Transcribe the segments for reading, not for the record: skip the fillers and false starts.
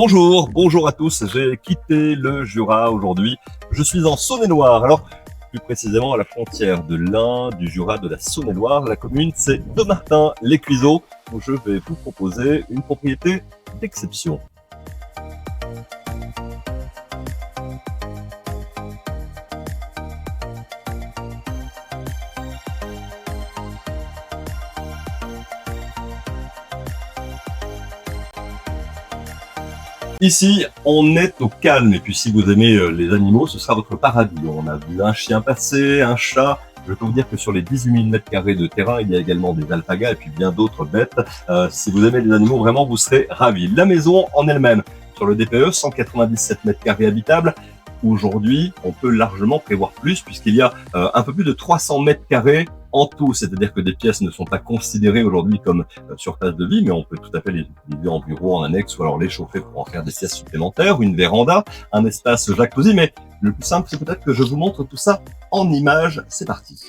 Bonjour à tous. J'ai quitté le Jura aujourd'hui. Je suis en Saône-et-Loire. Alors, plus précisément à la frontière de l'Ain, du Jura, de la Saône-et-Loire. La commune, c'est Dommartin-les-Cuiseaux, où je vais vous proposer une propriété d'exception. Ici, on est au calme, et puis si vous aimez les animaux, ce sera votre paradis. On a vu un chien passer, un chat. Je peux vous dire que sur les 18 000 mètres carrés de terrain, il y a également des alpagas et puis bien d'autres bêtes. Si vous aimez les animaux, vraiment, vous serez ravis. La maison en elle-même, sur le DPE, 197 mètres carrés habitables. Aujourd'hui, on peut largement prévoir plus puisqu'il y a un peu plus de 300 mètres carrés en tout, c'est-à-dire que des pièces ne sont pas considérées aujourd'hui comme surface de vie, mais on peut tout à fait les utiliser en bureau, en annexe, ou alors les chauffer pour en faire des pièces supplémentaires, une véranda, un espace jacuzzi, mais le plus simple, c'est peut-être que je vous montre tout ça en images. C'est parti.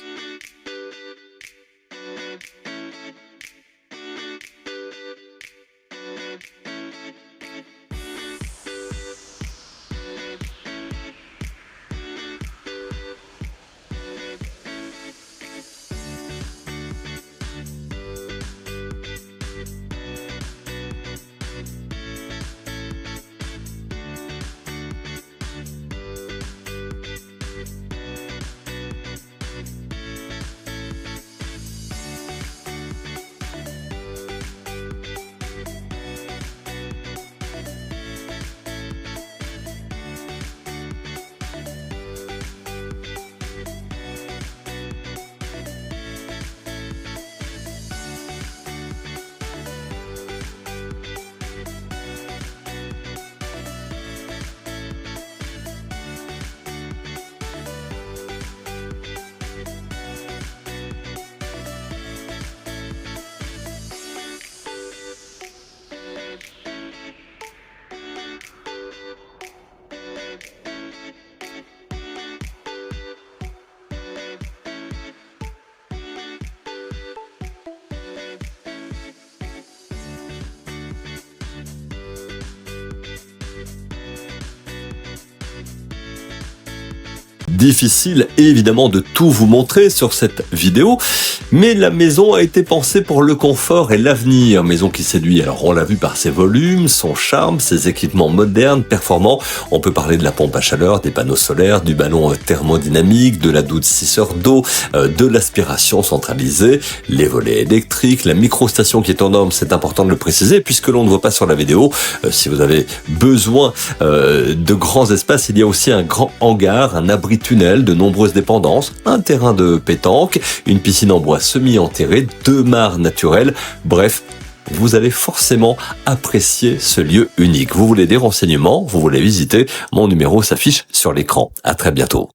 Difficile évidemment de tout vous montrer sur cette vidéo, mais la maison a été pensée pour le confort et l'avenir. Maison qui séduit, alors on l'a vu par ses volumes, son charme, ses équipements modernes, performants. On peut parler de la pompe à chaleur, des panneaux solaires, du ballon thermodynamique, de l'adoucisseur d'eau, de l'aspiration centralisée, les volets électriques, la microstation qui est en norme, c'est important de le préciser puisque l'on ne voit pas sur la vidéo. Si vous avez besoin de grands espaces, il y a aussi un grand hangar, un abri tunnel, de nombreuses dépendances, un terrain de pétanque, une piscine en bois semi-enterrée, 2 mares naturelles, bref, vous allez forcément apprécier ce lieu unique. Vous voulez des renseignements, vous voulez visiter, mon numéro s'affiche sur l'écran. À très bientôt.